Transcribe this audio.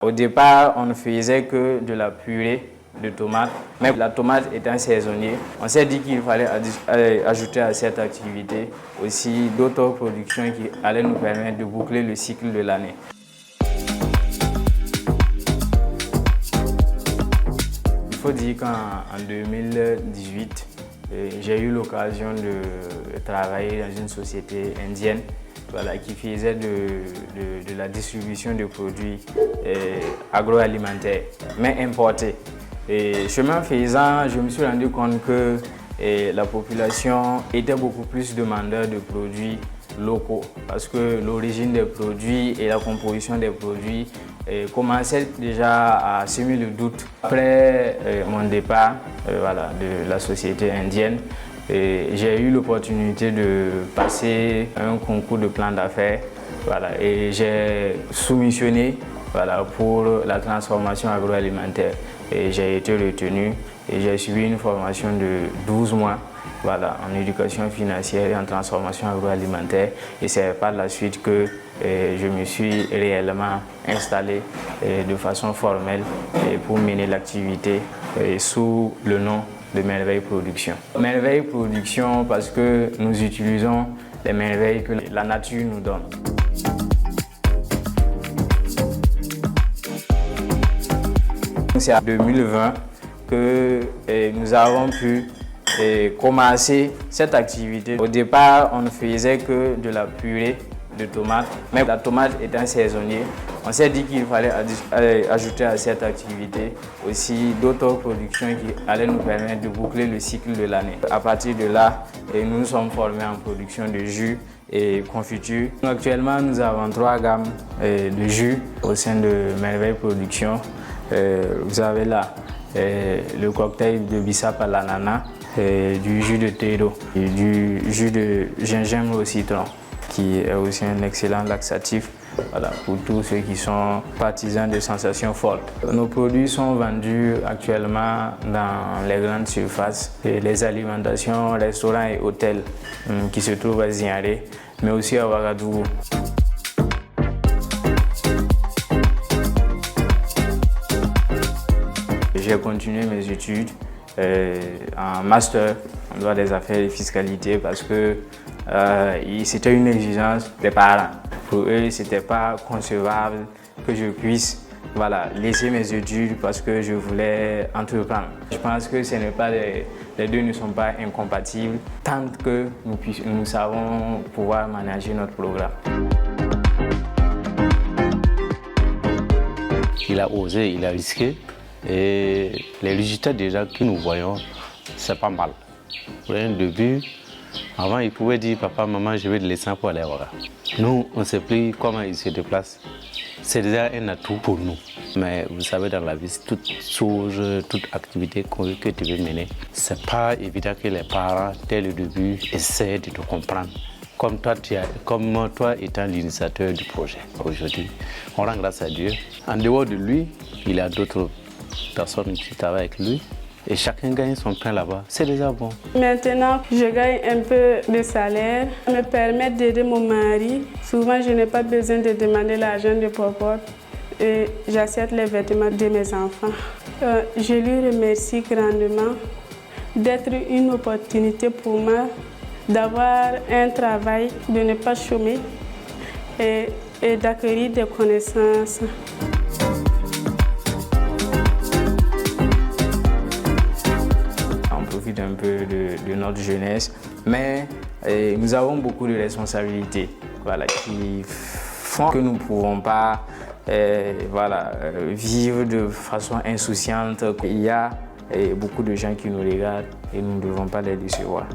Au départ, on ne faisait que de la purée de tomates, mais la tomate étant saisonnier, on s'est dit qu'il fallait ajouter à cette activité aussi d'autres productions qui allaient nous permettre de boucler le cycle de l'année. Il faut dire qu'en 2018, j'ai eu l'occasion de travailler dans une société indienne qui faisait de la distribution de produits agroalimentaires, mais importés. Et chemin faisant, je me suis rendu compte que la population était beaucoup plus demandeur de produits locaux parce que l'origine des produits et la composition des produits commençaient déjà à semer le doute. Après mon départ de la société indienne, j'ai eu l'opportunité de passer un concours de plan d'affaires et j'ai soumissionné pour la transformation agroalimentaire. Et j'ai été retenu et j'ai suivi une formation de 12 mois en éducation financière et en transformation agroalimentaire. Et c'est par la suite que je me suis réellement installé de façon formelle pour mener l'activité sous le nom de Merveille Production. Merveille Production parce que nous utilisons les merveilles que la nature nous donne. C'est en 2020 que nous avons pu commencer cette activité. Au départ, on ne faisait que de la purée de tomates, mais la tomate étant saisonnier, on s'est dit qu'il fallait ajouter à cette activité aussi d'autres productions qui allaient nous permettre de boucler le cycle de l'année. À partir de là, nous nous sommes formés en production de jus et confiture. Actuellement, nous avons 3 gammes de jus au sein de Merveille Production. Vous avez là le cocktail de bissap à l'ananas, du jus de thé d'eau et du jus de gingembre au citron, qui est aussi un excellent laxatif pour tous ceux qui sont partisans de sensations fortes. Nos produits sont vendus actuellement dans les grandes surfaces, et les alimentations, restaurants et hôtels qui se trouvent à Ziaré, mais aussi à Ouagadougou. J'ai continué mes études en master en droit des affaires et fiscalité parce que c'était une exigence des parents. Pour eux, ce n'était pas concevable que je puisse laisser mes études parce que je voulais entreprendre. Je pense que les deux ne sont pas incompatibles tant que nous savons pouvoir manager notre programme. Il a osé, il a risqué. Et les résultats déjà que nous voyons, c'est pas mal. Pour un début, avant il pouvait dire papa, maman, je vais te laisser pour aller voir. Nous, on ne sait plus comment il se déplace. C'est déjà un atout pour nous. Mais vous savez, dans la vie, toute chose, toute activité que tu veux mener, c'est pas évident que les parents, dès le début, essaient de te comprendre. Comme toi étant l'initiateur du projet. Aujourd'hui, on rend grâce à Dieu. En dehors de lui, il y a d'autres personnes qui travaillent avec lui et chacun gagne son pain là-bas, c'est déjà bon. Maintenant, je gagne un peu de salaire, ça me permet d'aider mon mari. Souvent, je n'ai pas besoin de demander l'argent de popote et j'achète les vêtements de mes enfants. Je lui remercie grandement d'être une opportunité pour moi, d'avoir un travail, de ne pas chômer et d'acquérir des connaissances. Un peu de notre jeunesse, mais nous avons beaucoup de responsabilités qui font que nous ne pouvons pas vivre de façon insouciante. Il y a beaucoup de gens qui nous regardent et nous ne devons pas les décevoir.